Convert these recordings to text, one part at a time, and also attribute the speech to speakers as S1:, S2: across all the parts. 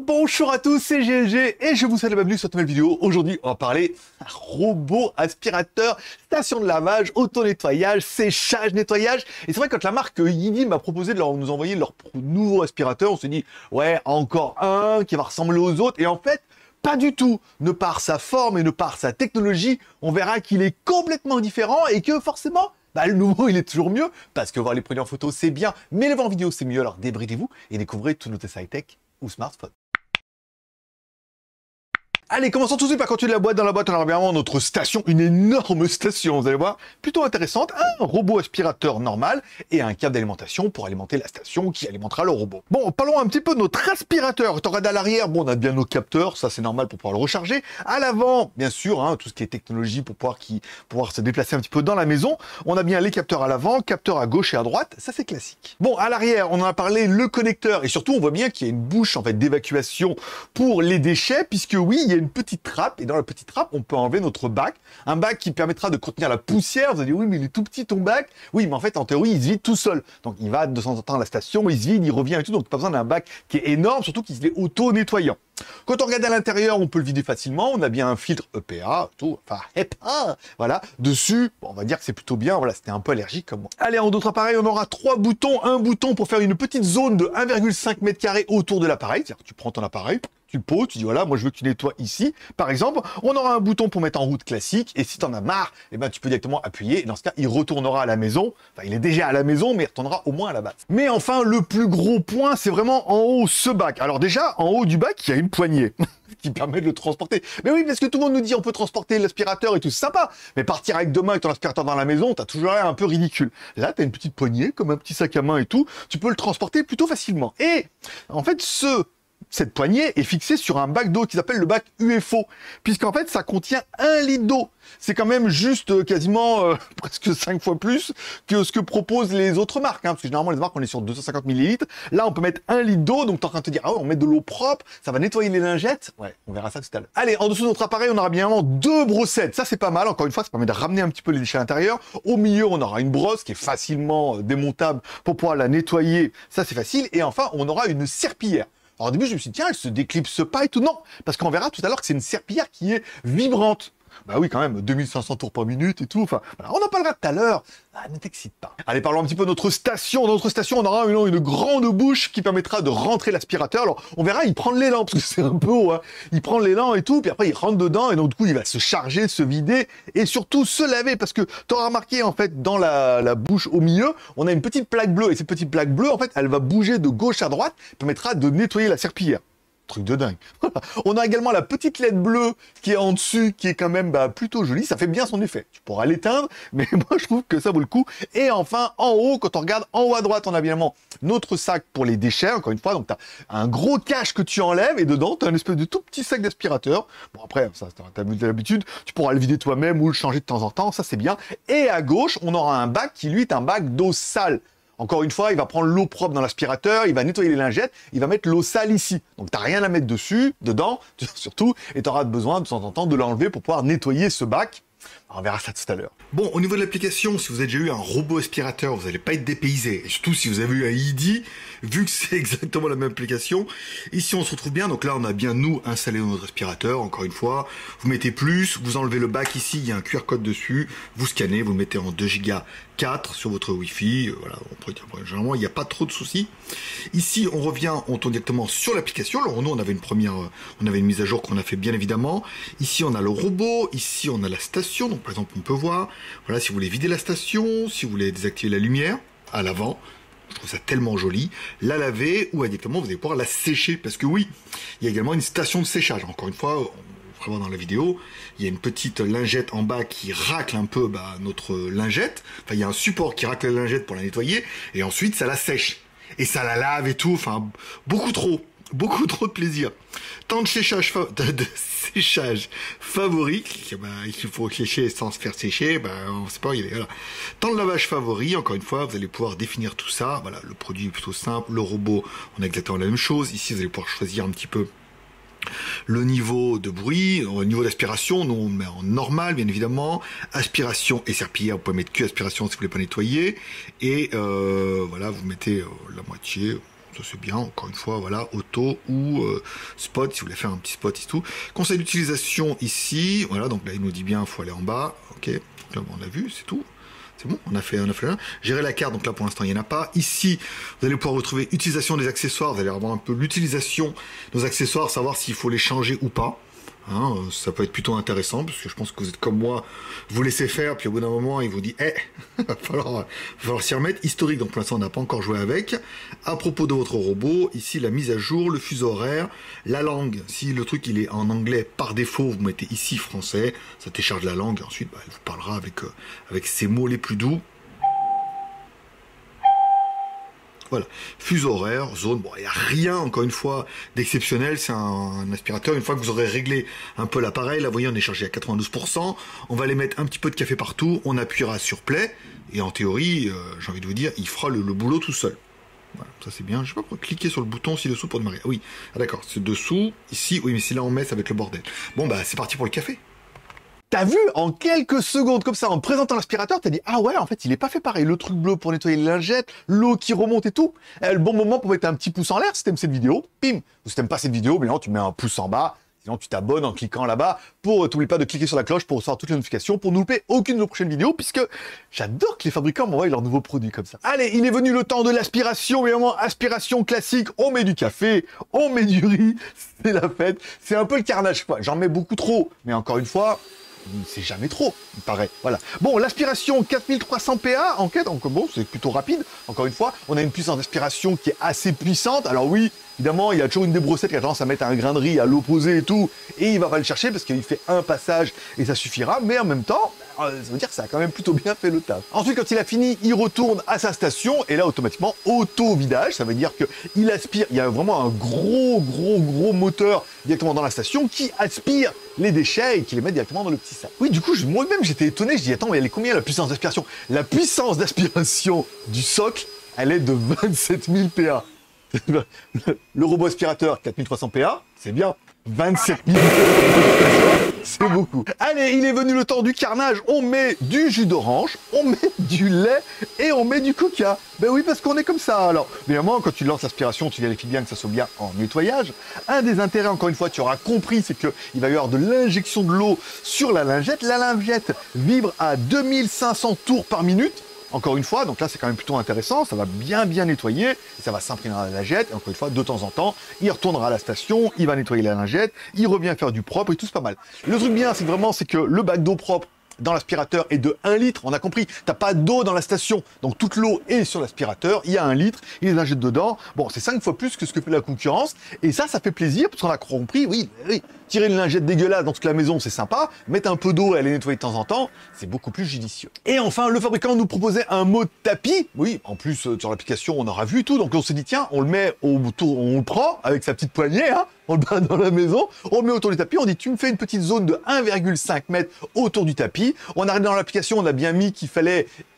S1: Bonjour à tous, c'est GLG et je vous souhaite la bienvenue sur cette nouvelle vidéo. Aujourd'hui, on va parler d'un robot aspirateur, station de lavage, auto-nettoyage, séchage, nettoyage. Et c'est vrai que quand la marque Yidi m'a proposé de nous envoyer leur nouveau aspirateur, on s'est dit, ouais, encore un qui va ressembler aux autres. Et en fait, pas du tout. Ne par sa forme et ne par sa technologie, on verra qu'il est complètement différent et que forcément, le nouveau, il est toujours mieux, parce que voir les produits en photo, c'est bien, mais les voir en vidéo, c'est mieux. Alors débridez-vous et découvrez tous nos tests high-tech ou smartphones. Allez, commençons tout de suite par continuer la boîte. Dans la boîte, on a bien notre station, une énorme station, vous allez voir, plutôt intéressante. Un robot aspirateur normal et un câble d'alimentation pour alimenter la station qui alimentera le robot. Bon, parlons un petit peu de notre aspirateur. Quand on regarde à l'arrière, bon, on a bien nos capteurs, ça c'est normal pour pouvoir le recharger. À l'avant, bien sûr, tout ce qui est technologie pour pouvoir se déplacer un petit peu dans la maison. On a bien les capteurs à l'avant, capteurs à gauche et à droite, ça c'est classique. Bon, à l'arrière, on en a parlé, le connecteur, et surtout on voit bien qu'il y a une bouche en fait d'évacuation pour les déchets, puisque oui, il y a une petite trappe, et dans la petite trappe, on peut enlever notre bac. Un bac qui permettra de contenir la poussière. Vous allez dire, oui, mais il est tout petit ton bac. Oui, mais en fait, en théorie, il se vide tout seul. Donc, il va de temps en temps à la station, il se vide, il revient et tout. Donc, pas besoin d'un bac qui est énorme, surtout qu'il est auto-nettoyant. Quand on regarde à l'intérieur, on peut le vider facilement. On a bien un filtre EPA, tout, enfin, HEPA, voilà. Dessus, bon, on va dire que c'est plutôt bien. Voilà, c'était un peu allergique comme moi. Allez, en d'autres appareils, on aura 3 boutons. Un bouton pour faire une petite zone de 1,5 m² autour de l'appareil. C'est-à-dire que tu prends ton appareil, tu le poses, tu dis voilà, moi je veux que tu nettoies ici. Par exemple, on aura un bouton pour mettre en route classique, et si tu en as marre, tu peux directement appuyer, et dans ce cas, il retournera à la maison. Enfin, il est déjà à la maison, mais il retournera au moins à la base. Mais enfin, le plus gros point, c'est vraiment en haut, ce bac. Alors déjà, en haut du bac, il y a une poignée qui permet de le transporter. Mais oui, parce que tout le monde nous dit on peut transporter l'aspirateur et tout, c'est sympa. Mais partir avec 2 mains avec ton aspirateur dans la maison, t'as toujours l'air un peu ridicule. Là, t'as une petite poignée, comme un petit sac à main et tout. Tu peux le transporter plutôt facilement. Et en fait, cette poignée est fixée sur un bac d'eau qui s'appelle le bac UFO, puisqu'en fait, ça contient 1 litre d'eau. C'est quand même juste quasiment presque 5 fois plus que ce que proposent les autres marques, parce que généralement, les marques, on est sur 250 ml. Là, on peut mettre 1 litre d'eau, donc t'es en train de te dire, ah ouais, on met de l'eau propre, ça va nettoyer les lingettes. Ouais, on verra ça tout à l'heure. Allez, en dessous de notre appareil, on aura bien évidemment 2 brossettes. Ça, c'est pas mal. Encore une fois, ça permet de ramener un petit peu les déchets à l'intérieur. Au milieu, on aura une brosse qui est facilement démontable pour pouvoir la nettoyer. Ça, c'est facile. Et enfin, on aura une serpillière. Alors au début, je me suis dit, tiens, elle se déclipse pas et tout. Non, parce qu'on verra tout à l'heure que c'est une serpillière qui est vibrante. Bah oui, quand même, 2500 tours par minute et tout. Enfin, voilà, on en parlera tout à l'heure. Ne t'excite pas. Allez, parlons un petit peu de notre station. Dans notre station, on aura une grande bouche qui permettra de rentrer l'aspirateur. Alors, on verra, il prend l'élan, parce que c'est un peu haut. Il prend l'élan et tout, puis après, il rentre dedans, et donc, du coup, il va se charger, se vider, et surtout se laver, parce que tu auras remarqué, en fait, dans la bouche au milieu, on a une petite plaque bleue, et cette petite plaque bleue, en fait, elle va bouger de gauche à droite, permettra de nettoyer la serpillière. Truc de dingue. On a également la petite LED bleue qui est en dessus, qui est quand même plutôt jolie. Ça fait bien son effet. Tu pourras l'éteindre, mais moi je trouve que ça vaut le coup. Et enfin, en haut, quand on regarde en haut à droite, on a évidemment notre sac pour les déchets, encore une fois. Donc tu as un gros cache que tu enlèves et dedans, tu as une espèce de tout petit sac d'aspirateur. Bon après, ça t'as l'habitude, tu pourras le vider toi-même ou le changer de temps en temps, ça c'est bien. Et à gauche, on aura un bac qui lui est un bac d'eau sale. Encore une fois, il va prendre l'eau propre dans l'aspirateur, il va nettoyer les lingettes, il va mettre l'eau sale ici. Donc, tu n'as rien à mettre dessus, dedans, surtout, et tu auras besoin de temps en temps de l'enlever pour pouvoir nettoyer ce bac. On verra ça tout à l'heure. Bon, au niveau de l'application, si vous avez déjà eu un robot aspirateur, vous n'allez pas être dépaysé. Et surtout, si vous avez eu un Yidi, vu que c'est exactement la même application. Ici, on se retrouve bien. Donc là, on a bien, nous, installé notre aspirateur. Encore une fois, vous mettez plus, vous enlevez le bac ici, il y a un QR code dessus. Vous scannez, vous le mettez en 2 Go 4 sur votre Wi-Fi. Voilà, généralement, il n'y a pas trop de soucis. Ici, on revient, on tourne directement sur l'application. Alors, nous, on avait une mise à jour qu'on a fait bien évidemment. Ici, on a le robot. Ici, on a la station. Donc, par exemple, on peut voir, voilà, si vous voulez vider la station, si vous voulez désactiver la lumière à l'avant, je trouve ça tellement joli, la laver ou directement vous allez pouvoir la sécher, parce que oui, il y a également une station de séchage. Encore une fois, on va voir dans la vidéo, il y a une petite lingette en bas qui racle un peu notre lingette, enfin il y a un support qui racle la lingette pour la nettoyer, et ensuite ça la sèche, et ça la lave et tout, enfin beaucoup trop de plaisir. Temps de séchage, favori, il faut sécher sans se faire sécher, on sait pas, voilà. Temps de lavage favori, encore une fois, vous allez pouvoir définir tout ça. Voilà, le produit est plutôt simple, le robot, on a exactement la même chose. Ici, vous allez pouvoir choisir un petit peu le niveau de bruit, le niveau d'aspiration, nous on met en normal bien évidemment, aspiration et serpillière, vous pouvez mettre que aspiration si vous voulez pas nettoyer, et voilà, vous mettez la moitié, ça c'est bien, encore une fois, voilà, auto ou spot, si vous voulez faire un petit spot et tout. Conseil d'utilisation ici, voilà, donc là il nous dit bien, il faut aller en bas, ok, là, bon, on a vu, c'est tout. C'est bon, on a fait un. Gérer la carte, donc là pour l'instant il n'y en a pas. Ici, vous allez pouvoir retrouver utilisation des accessoires, vous allez avoir un peu l'utilisation de nos accessoires, savoir s'il faut les changer ou pas. Hein, ça peut être plutôt intéressant, parce que je pense que vous êtes comme moi, vous laissez faire, puis au bout d'un moment, il vous dit, va falloir s'y remettre. Historique, donc pour l'instant, on n'a pas encore joué avec. À propos de votre robot, ici, la mise à jour, le fuseau horaire, la langue. Si le truc, il est en anglais par défaut, vous mettez ici français, ça télécharge la langue, et ensuite, elle vous parlera avec ses mots les plus doux. Voilà, fuseau horaire, zone, bon, il n'y a rien, encore une fois, d'exceptionnel, c'est un aspirateur. Une fois que vous aurez réglé un peu l'appareil, là, vous voyez, on est chargé à 92%, on va aller mettre un petit peu de café partout, on appuiera sur play, et en théorie, j'ai envie de vous dire, il fera le boulot tout seul. Voilà, ça c'est bien, je sais pas pourquoi cliquer sur le bouton ci-dessous pour démarrer. Ah oui, ah, d'accord, c'est dessous, ici, oui, mais si là on met, ça va être le bordel. Bon, bah, c'est parti pour le café. T'as vu, en quelques secondes comme ça, en présentant l'aspirateur, t'as dit, ah ouais, en fait, il est pas fait pareil. Le truc bleu pour nettoyer les lingettes, l'eau qui remonte et tout. Le bon moment pour mettre un petit pouce en l'air si t'aimes cette vidéo. Pim. Ou si t'aimes pas cette vidéo, mais non, tu mets un pouce en bas. Sinon, tu t'abonnes en cliquant là-bas. T'oublies pas de cliquer sur la cloche pour recevoir toutes les notifications, pour ne louper aucune de nos prochaines vidéos, puisque j'adore que les fabricants m'envoient leurs nouveaux produits comme ça. Allez, il est venu le temps de l'aspiration, évidemment, aspiration classique. On met du café, on met du riz, c'est la fête. C'est un peu le carnage. J'en mets beaucoup trop, mais encore une fois, c'est jamais trop, il paraît. Voilà. Bon, l'aspiration 4300 PA, enquête, donc bon, c'est plutôt rapide. Encore une fois, on a une puissance d'aspiration qui est assez puissante. Alors oui, évidemment, il y a toujours une des brossettes qui a tendance à mettre un grain de riz à l'opposé et tout, et il va pas le chercher parce qu'il fait un passage et ça suffira. Mais en même temps, ça veut dire que ça a quand même plutôt bien fait le taf. Ensuite, quand il a fini, il retourne à sa station et là, automatiquement, auto-vidage. Ça veut dire qu'il aspire. Il y a vraiment un gros moteur directement dans la station qui aspire les déchets et qui les met directement dans le petit sac. Oui, du coup, moi-même, j'étais étonné. Je dis, attends, mais elle est combien la puissance d'aspiration? La puissance d'aspiration du socle, elle est de 27 000 PA. Le robot aspirateur 4300 PA, c'est bien. 27 000 c'est beaucoup. Allez, il est venu le temps du carnage. On met du jus d'orange, on met du lait et on met du coca. Ben oui, parce qu'on est comme ça. Alors, évidemment, quand tu lances l'aspiration, tu vérifies bien que ça soit bien en nettoyage. Un des intérêts, encore une fois, tu auras compris, c'est qu'il va y avoir de l'injection de l'eau sur la lingette. La lingette vibre à 2500 tours par minute. Encore une fois, donc là c'est quand même plutôt intéressant, ça va bien nettoyer, ça va s'imprimer dans la lingette, et encore une fois, de temps en temps, il retournera à la station, il va nettoyer la lingette, il revient faire du propre et tout, c'est pas mal. Le truc bien, c'est vraiment, c'est que le bac d'eau propre dans l'aspirateur est de 1 litre, on a compris, t'as pas d'eau dans la station, donc toute l'eau est sur l'aspirateur, il y a 1 litre, il les injecte dedans, bon, c'est 5 fois plus que ce que fait la concurrence, et ça fait plaisir, parce qu'on a compris, oui, tirer une lingette dégueulasse dans toute la maison, c'est sympa, mettre un peu d'eau et aller nettoyer de temps en temps, c'est beaucoup plus judicieux. Et enfin, le fabricant nous proposait un mode tapis, oui, en plus, sur l'application, on aura vu tout, donc on s'est dit, tiens, on le met autour, on le prend, avec sa petite poignée, hein, on le bat dans la maison, on le met autour du tapis, on dit, tu me fais une petite zone de 1,5 m autour du tapis, on arrive dans l'application, on a bien mis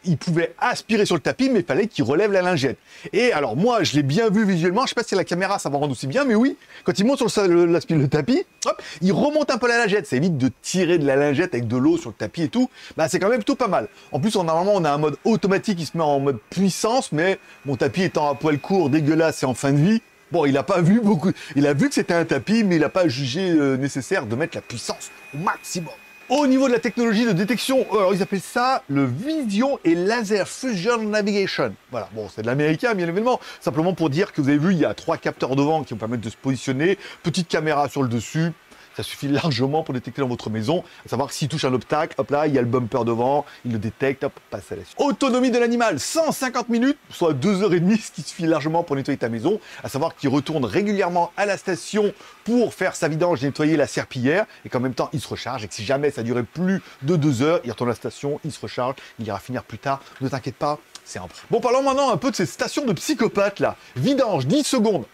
S1: il pouvait aspirer sur le tapis, mais il fallait qu'il relève la lingette. Et alors moi, je l'ai bien vu visuellement, je sais pas si la caméra ça va rendre aussi bien, mais oui, quand il monte sur le tapis, hop, il remonte un peu la lingette, ça évite de tirer de la lingette avec de l'eau sur le tapis et tout, bah c'est quand même plutôt pas mal. En plus, normalement, on a un mode automatique qui se met en mode puissance, mais mon tapis étant à poil court, dégueulasse et en fin de vie, bon, il a pas vu beaucoup, il a vu que c'était un tapis, mais il a pas jugé nécessaire de mettre la puissance au maximum. Au niveau de la technologie de détection, alors ils appellent ça le Vision et Laser Fusion Navigation. Voilà, bon, c'est de l'américain, bien évidemment. Simplement pour dire que vous avez vu, il y a 3 capteurs devant qui vont permettre de se positionner, petite caméra sur le dessus. Ça suffit largement pour détecter dans votre maison, à savoir que s'il touche un obstacle, hop là, il y a le bumper devant, il le détecte, hop, passe à la suite. Autonomie de l'animal, 150 minutes, soit 2h30, ce qui suffit largement pour nettoyer ta maison, à savoir qu'il retourne régulièrement à la station pour faire sa vidange et nettoyer la serpillière, et qu'en même temps, il se recharge, et que si jamais ça durait plus de 2 heures, il retourne à la station, il se recharge, il ira finir plus tard, ne t'inquiète pas, c'est un prix. Bon, parlons maintenant un peu de ces stations de psychopathes là. Vidange, 10 secondes.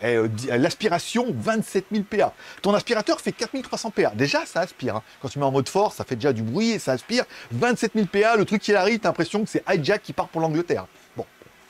S1: L'aspiration, 27 000 PA. Ton aspirateur fait 4300 PA. Déjà, ça aspire. Hein. Quand tu mets en mode force, ça fait déjà du bruit et ça aspire. 27 000 PA, le truc qui arrive, t'as l'impression que c'est Hijack qui part pour l'Angleterre. Bon,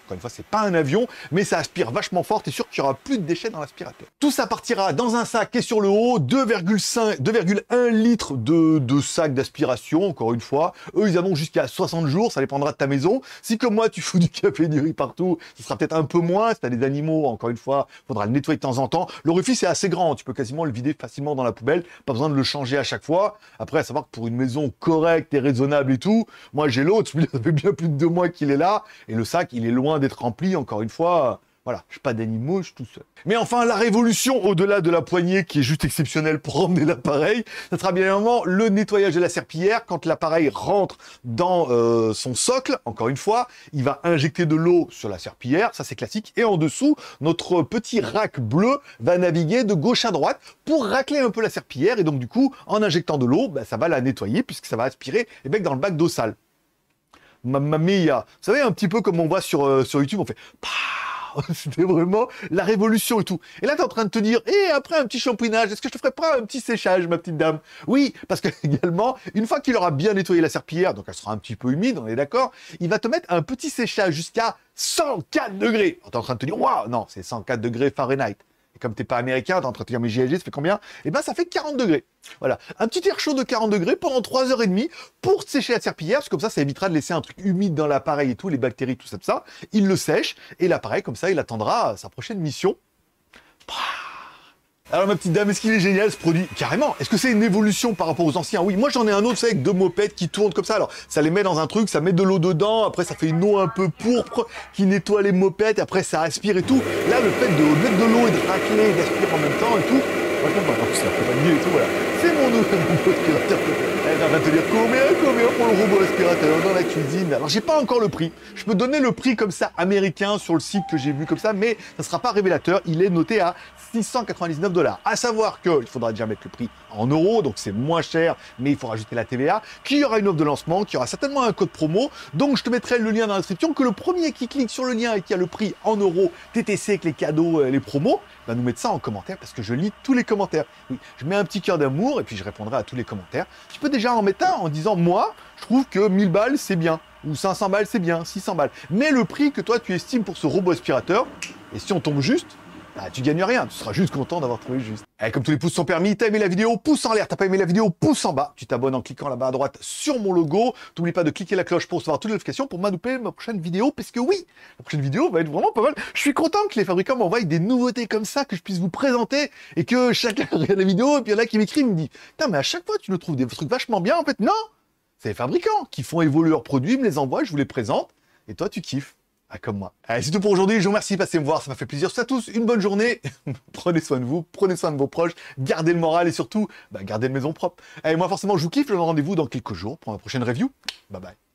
S1: Encore une fois, c'est pas un avion, mais ça aspire vachement fort. T'es sûr qu'il y aura plus de déchets dans l'aspirateur. Tout ça partira dans un sac qui est sur le haut, 2,1 litres de sac d'aspiration, encore une fois. Eux, ils en ont jusqu'à 60 jours, ça dépendra de ta maison. Si comme moi, tu fous du café et du riz partout, ce sera peut-être un peu moins. Si t'as des animaux, encore une fois, faudra le nettoyer de temps en temps. L'orifice est assez grand, tu peux quasiment le vider facilement dans la poubelle, pas besoin de le changer à chaque fois. Après, à savoir que pour une maison correcte et raisonnable et tout, moi j'ai l'autre, celui-là, ça fait bien plus de 2 mois qu'il est là, et le sac, il est loin d'être rempli, encore une fois. Voilà, je suis pas d'animaux, je suis tout seul. Mais enfin, la révolution au-delà de la poignée, qui est juste exceptionnelle pour emmener l'appareil, ça sera bien évidemment le nettoyage de la serpillière. Quand l'appareil rentre dans son socle, encore une fois, il va injecter de l'eau sur la serpillière, ça c'est classique. Et en dessous, notre petit rack bleu va naviguer de gauche à droite pour racler un peu la serpillière. Et donc du coup, en injectant de l'eau, bah, ça va la nettoyer puisque ça va aspirer les becs dans le bac d'eau sale. Mamma mia. Vous savez, un petit peu comme on voit sur YouTube, on fait... C'était vraiment la révolution et tout. Et là, tu es en train de te dire, et après un petit shampouinage, est-ce que je te ferais pas un petit séchage, ma petite dame? Oui, parce que également, une fois qu'il aura bien nettoyé la serpillière, donc elle sera un petit peu humide, on est d'accord, il va te mettre un petit séchage jusqu'à 104 degrés. Tu es en train de te dire, waouh, non, c'est 104 degrés Fahrenheit. Et comme t'es pas américain, t'es en train de te dire, mais JLG, ça fait combien? Eh ben, ça fait 40 degrés. Voilà. Un petit air chaud de 40 degrés pendant 3h30 pour sécher la serpillière, parce que comme ça évitera de laisser un truc humide dans l'appareil et tout, les bactéries, tout ça. Il le sèche, et l'appareil, comme ça, il attendra sa prochaine mission. Alors ma petite dame, est-ce qu'il est génial ce produit? Carrément. Est-ce que c'est une évolution par rapport aux anciens? Oui, moi j'en ai un autre, c'est avec 2 mopettes qui tournent comme ça. Alors ça les met dans un truc, ça met de l'eau dedans, après ça fait une eau un peu pourpre qui nettoie les mopettes, et après ça aspire et tout. Là, le fait de mettre de l'eau et de racler et d'aspirer en même temps et tout, franchement, c'est accompagné et tout, voilà. C'est mon nouveau aspirateur. Elle va te dire combien pour le robot aspirateur dans la cuisine. Alors j'ai pas encore le prix. Je peux donner le prix comme ça américain sur le site que j'ai vu comme ça, mais ça sera pas révélateur. Il est noté à 699 $. À savoir qu'il faudra déjà mettre le prix en euros, donc c'est moins cher, mais il faut rajouter la TVA, qu'il y aura une offre de lancement, qu'il y aura certainement un code promo, donc je te mettrai le lien dans la description, que le premier qui clique sur le lien et qui a le prix en euros, TTC avec les cadeaux, les promos, va nous mettre ça en commentaire, parce que je lis tous les commentaires. Oui, je mets un petit cœur d'amour, et puis je répondrai à tous les commentaires. Tu peux déjà en mettre un en disant, moi, je trouve que 1000 balles, c'est bien, ou 500 balles, c'est bien, 600 balles. Mais le prix que toi, tu estimes pour ce robot aspirateur, et si on tombe juste, bah, tu gagnes rien, tu seras juste content d'avoir trouvé juste. Et comme tous les pouces sont permis, t'as aimé la vidéo, pouce en l'air, t'as pas aimé la vidéo, pouce en bas. Tu t'abonnes en cliquant là-bas à droite sur mon logo. T'oublies pas de cliquer la cloche pour recevoir toutes les notifications pour m'adouper ma prochaine vidéo, parce que oui, la prochaine vidéo va être vraiment pas mal. Je suis content que les fabricants m'envoient des nouveautés comme ça, que je puisse vous présenter, et que chacun regarde la vidéo, et puis il y en a qui m'écrit, me dit, putain, mais à chaque fois tu nous trouves des trucs vachement bien, en fait, non, c'est les fabricants qui font évoluer leurs produits, me les envoient, je vous les présente, et toi tu kiffes. Ah, comme moi. Allez, c'est tout pour aujourd'hui. Je vous remercie de passer me voir. Ça m'a fait plaisir. À tous, une bonne journée. Prenez soin de vous. Prenez soin de vos proches. Gardez le moral et surtout, gardez une maison propre. Allez, moi, forcément, je vous kiffe. Je vous donne rendez-vous dans quelques jours pour ma prochaine review. Bye bye.